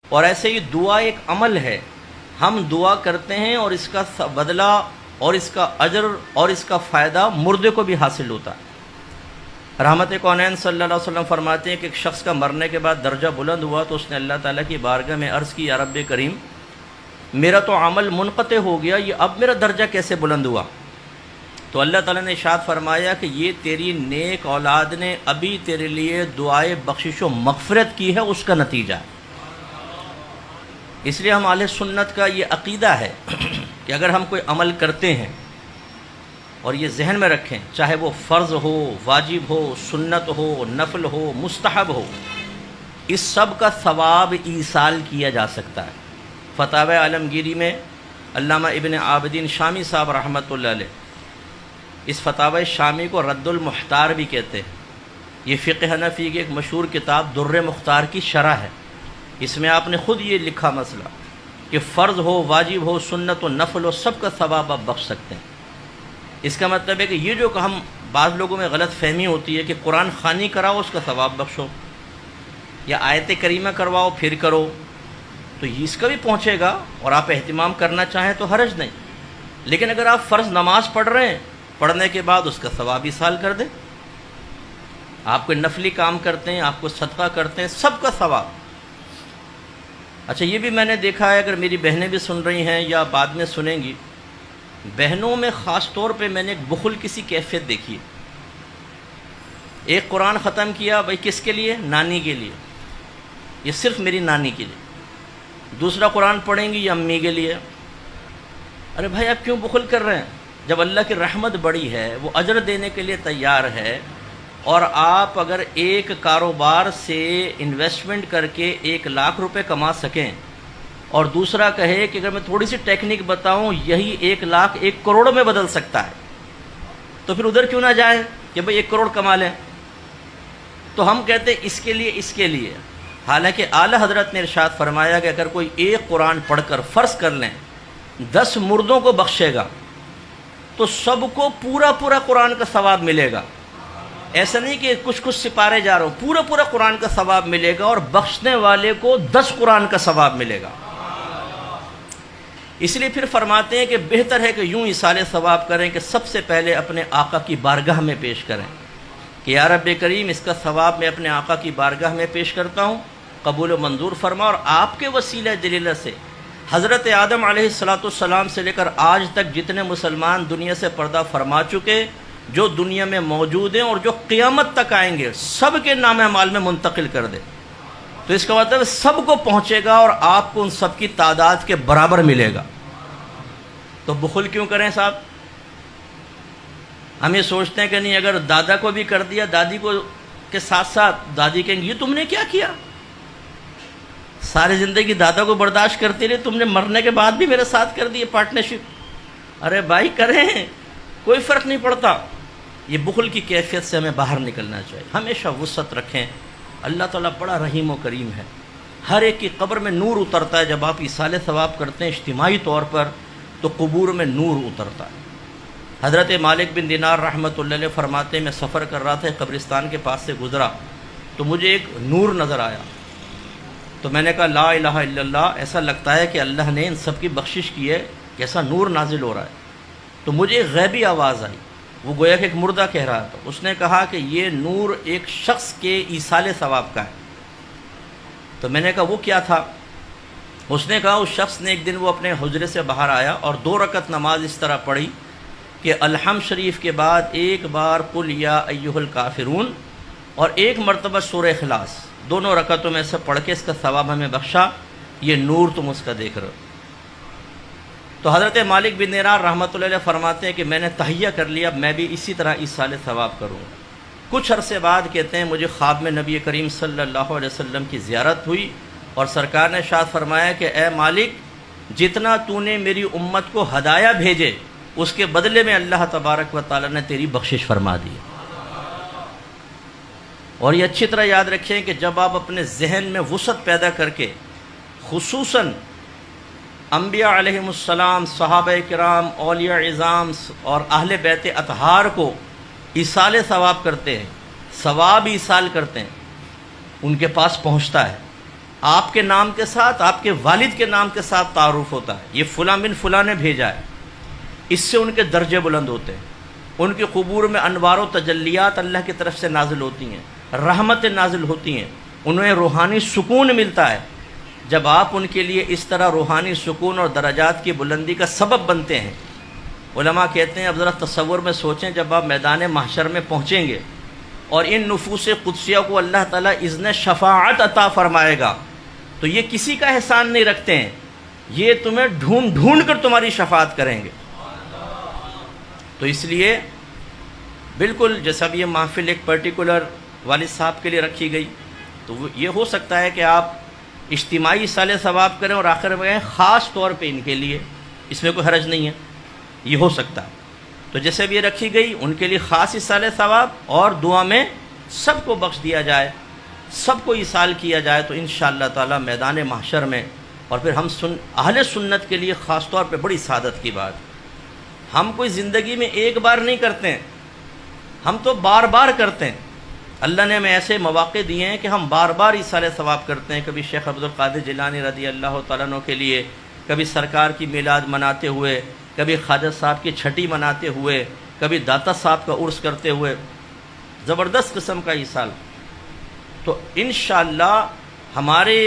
اور ایسے ہی دعا ایک عمل ہے، ہم دعا کرتے ہیں اور اس کا بدلہ اور اس کا اجر اور اس کا فائدہ مردے کو بھی حاصل ہوتا ہے۔ رحمت کونین صلی اللہ علیہ وسلم فرماتے ہیں کہ ایک شخص کا مرنے کے بعد درجہ بلند ہوا تو اس نے اللہ تعالیٰ کی بارگاہ میں عرض کی، یا رب کریم، میرا تو عمل منقطع ہو گیا، یہ اب میرا درجہ کیسے بلند ہوا؟ تو اللہ تعالیٰ نے ارشاد فرمایا کہ یہ تیری نیک اولاد نے ابھی تیرے لیے دعائے بخشش و مغفرت کی ہے، اس کا نتیجہ ہے۔ اس لیے ہم اہل سنت کا یہ عقیدہ ہے کہ اگر ہم کوئی عمل کرتے ہیں اور یہ ذہن میں رکھیں، چاہے وہ فرض ہو، واجب ہو، سنت ہو، نفل ہو، مستحب ہو، اس سب کا ثواب ایصال کیا جا سکتا ہے۔ فتاوی عالمگیری میں علامہ ابن عابدین شامی صاحب رحمۃ اللہ علیہ، اس فتاوی شامی کو رد المحتار بھی کہتے ہیں۔ یہ فقہ حنفی کی ایک مشہور کتاب در مختار کی شرح ہے۔ اس میں آپ نے خود یہ لکھا مسئلہ کہ فرض ہو، واجب ہو، سنت و نفل ہو، سب کا ثواب آپ بخش سکتے ہیں۔ اس کا مطلب ہے کہ یہ جو کہ ہم بعض لوگوں میں غلط فہمی ہوتی ہے کہ قرآن خوانی کراؤ اس کا ثواب بخشو، یا آیت کریمہ کرواؤ پھر کرو، تو اس کا بھی پہنچے گا اور آپ اہتمام کرنا چاہیں تو حرج نہیں۔ لیکن اگر آپ فرض نماز پڑھ رہے ہیں، پڑھنے کے بعد اس کا ثواب ایصال کر دیں۔ آپ کوئی نفلی کام کرتے ہیں، آپ کو صدقہ کرتے ہیں، سب کا ثواب۔ اچھا، یہ بھی میں نے دیکھا ہے، اگر میری بہنیں بھی سن رہی ہیں یا بعد میں سنیں گی، بہنوں میں خاص طور پہ میں نے ایک بخل کی سی کیفیت دیکھی ہے۔ ایک قرآن ختم کیا، بھائی کس کے لیے؟ نانی کے لیے، یہ صرف میری نانی کے لیے۔ دوسرا قرآن پڑھیں گی، یہ امی کے لیے۔ ارے بھائی آپ کیوں بخل کر رہے ہیں؟ جب اللہ کی رحمت بڑی ہے، وہ اجر دینے کے لیے تیار ہے، اور آپ اگر ایک کاروبار سے انویسٹمنٹ کر کے 1,00,000 روپے کما سکیں، اور دوسرا کہے کہ اگر میں تھوڑی سی ٹیکنیک بتاؤں، یہی 1,00,000 1 کروڑ میں بدل سکتا ہے، تو پھر ادھر کیوں نہ جائیں کہ بھئی 1 کروڑ کما لیں؟ تو ہم کہتے ہیں اس کے لیے، اس کے لیے۔ حالانکہ اعلیٰ حضرت نے ارشاد فرمایا کہ اگر کوئی ایک قرآن پڑھ کر فرض کر لیں 10 مردوں کو بخشے گا تو سب کو پورا قرآن کا ثواب ملے گا۔ ایسا نہیں کہ کچھ سپارے جا رہا ہوں، پورا قرآن کا ثواب ملے گا، اور بخشنے والے کو 10 قرآن کا ثواب ملے گا۔ اس لیے پھر فرماتے ہیں کہ بہتر ہے کہ یوں ایصال ثواب کریں کہ سب سے پہلے اپنے آقا کی بارگاہ میں پیش کریں کہ یا رب کریم، اس کا ثواب میں اپنے آقا کی بارگاہ میں پیش کرتا ہوں، قبول و منظور فرما، اور آپ کے وسیلہ جلیلہ سے حضرت آدم علیہ السلام سے لے کر آج تک جتنے مسلمان دنیا سے پردہ فرما چکے، جو دنیا میں موجود ہیں اور جو قیامت تک آئیں گے، سب کے نام اعمال میں منتقل کر دے۔ تو اس کا مطلب سب کو پہنچے گا اور آپ کو ان سب کی تعداد کے برابر ملے گا۔ تو بخل کیوں کریں صاحب؟ ہم یہ سوچتے ہیں کہ نہیں، اگر دادا کو بھی کر دیا، دادی کو کے ساتھ ساتھ دادی کہیں گی یہ تم نے کیا کیا؟ ساری زندگی دادا کو برداشت کرتی رہی، تم نے مرنے کے بعد بھی میرے ساتھ کر دی پارٹنرشپ۔ ارے بھائی کریں، کوئی فرق نہیں پڑتا۔ یہ بخل کی کیفیت سے ہمیں باہر نکلنا چاہیے۔ ہمیشہ وسعت رکھیں، اللہ تعالیٰ بڑا رحیم و کریم ہے۔ ہر ایک کی قبر میں نور اترتا ہے، جب آپ ایصال ثواب کرتے ہیں اجتماعی طور پر تو قبور میں نور اترتا ہے۔ حضرت مالک بن دینار رحمۃ اللہ علیہ فرماتے ہیں، میں سفر کر رہا تھا، قبرستان کے پاس سے گزرا تو مجھے ایک نور نظر آیا، تو میں نے کہا لا الہ الا اللہ، ایسا لگتا ہے کہ اللہ نے ان سب کی بخشش کی ہے، کیسا نور نازل ہو رہا ہے۔ تو مجھے ایک غیبی آواز آئی، وہ گویا کہ ایک مردہ کہہ رہا تھا، اس نے کہا کہ یہ نور ایک شخص کے ایصال ثواب کا ہے۔ تو میں نے کہا وہ کیا تھا؟ اس نے کہا اس شخص نے ایک دن وہ اپنے حجرے سے باہر آیا اور 2 رکعت نماز اس طرح پڑھی کہ الحمد شریف کے بعد ایک بار قل یا ایھا الکافرون اور ایک مرتبہ سورہ اخلاص، دونوں رکعتوں میں سے پڑھ کے اس کا ثواب ہمیں بخشا، یہ نور تم اس کا دیکھ رہے ہو۔ تو حضرت مالک بن دینار رحمۃ اللہ علیہ فرماتے ہیں کہ میں نے تہیہ کر لیا، میں بھی اسی طرح ایصال ثواب کروں گا۔ کچھ عرصے بعد کہتے ہیں مجھے خواب میں نبی کریم صلی اللہ علیہ وسلم کی زیارت ہوئی، اور سرکار نے ارشاد فرمایا کہ اے مالک، جتنا تو نے میری امت کو ہدایہ بھیجے اس کے بدلے میں اللہ تبارک و تعالیٰ نے تیری بخشش فرما دی۔ اور یہ اچھی طرح یاد رکھیں کہ جب آپ اپنے ذہن میں وسعت پیدا کر کے خصوصاً انبیاء علیہم السلام، صحابہ کرام، اولیاء عظام اور اہل بیت اطہار کو ایصال ثواب کرتے ہیں، ثواب ایصال کرتے ہیں، ان کے پاس پہنچتا ہے۔ آپ کے نام کے ساتھ آپ کے والد کے نام کے ساتھ تعارف ہوتا ہے، یہ فلاں بن فلاں نے بھیجا ہے، اس سے ان کے درجے بلند ہوتے ہیں، ان کے قبور میں انوار و تجلیات اللہ کی طرف سے نازل ہوتی ہیں، رحمتیں نازل ہوتی ہیں، انہیں روحانی سکون ملتا ہے۔ جب آپ ان کے لیے اس طرح روحانی سکون اور درجات کی بلندی کا سبب بنتے ہیں، علماء کہتے ہیں اب ذرا تصور میں سوچیں، جب آپ میدان محشر میں پہنچیں گے اور ان نفوس قدسیہ کو اللہ تعالیٰ اذن شفاعت عطا فرمائے گا، تو یہ کسی کا احسان نہیں رکھتے ہیں، یہ تمہیں ڈھونڈ ڈھونڈ کر تمہاری شفاعت کریں گے۔ تو اس لیے بالکل جیسا بھی یہ محفل ایک پرٹیکولر والد صاحب کے لیے رکھی گئی، تو یہ ہو سکتا ہے کہ آپ اجتماعی سال ثواب کریں اور آخر میں کہیں خاص طور پہ ان کے لیے، اس میں کوئی حرج نہیں ہے، یہ ہو سکتا ہے۔ تو جیسے بھی یہ رکھی گئی ان کے لیے خاص ایصال ثواب، اور دعا میں سب کو بخش دیا جائے، سب کو ایصال کیا جائے، تو انشاءاللہ تعالی میدان محشر میں، اور پھر ہم اہل سنت کے لیے خاص طور پہ بڑی سعادت کی بات، ہم کوئی زندگی میں ایک بار نہیں کرتے ہیں، ہم تو بار بار کرتے ہیں۔ اللہ نے ہمیں ایسے مواقع دیے ہیں کہ ہم بار بار ایصال ثواب کرتے ہیں، کبھی شیخ عبد القادر جیلانی رضی اللہ تعالیٰ عنہ کے لیے، کبھی سرکار کی میلاد مناتے ہوئے، کبھی خواجہ صاحب کی چھٹی مناتے ہوئے، کبھی داتا صاحب کا عرس کرتے ہوئے، زبردست قسم کا ایصال۔ تو انشاءاللہ ہمارے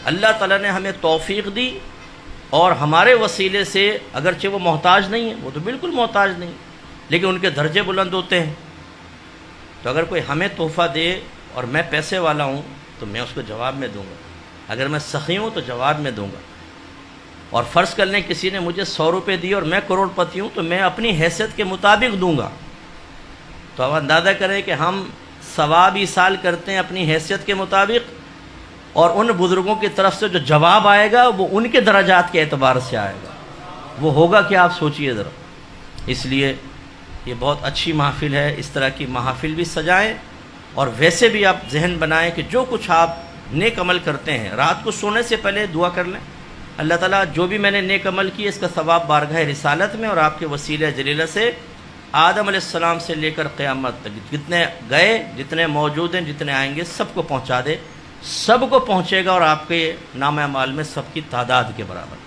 اللہ تعالیٰ نے ہمیں توفیق دی، اور ہمارے وسیلے سے، اگرچہ وہ محتاج نہیں ہیں، وہ تو بالکل محتاج نہیں، لیکن ان کے درجے بلند ہوتے ہیں۔ تو اگر کوئی ہمیں تحفہ دے اور میں پیسے والا ہوں تو میں اس کو جواب میں دوں گا، اگر میں سخی ہوں تو جواب میں دوں گا، اور فرض کر لیں کسی نے مجھے 100 روپے دیے اور میں کروڑ پتی ہوں تو میں اپنی حیثیت کے مطابق دوں گا۔ تو اب اندازہ کریں کہ ہم ثواب ایصال کرتے ہیں اپنی حیثیت کے مطابق، اور ان بزرگوں کی طرف سے جو جواب آئے گا وہ ان کے درجات کے اعتبار سے آئے گا، وہ ہوگا کہ آپ سوچئے ذرا۔ اس لیے یہ بہت اچھی محفل ہے، اس طرح کی محافل بھی سجائیں، اور ویسے بھی آپ ذہن بنائیں کہ جو کچھ آپ نیک عمل کرتے ہیں، رات کو سونے سے پہلے دعا کر لیں، اللہ تعالیٰ جو بھی میں نے نیک عمل کی اس کا ثواب بارگاہ رسالت میں اور آپ کے وسیلہ جلیلہ سے آدم علیہ السلام سے لے کر قیامت تک جتنے گئے، جتنے موجود ہیں، جتنے آئیں گے، سب کو پہنچا دے، سب کو پہنچے گا، اور آپ کے نام اعمال میں سب کی تعداد کے برابر۔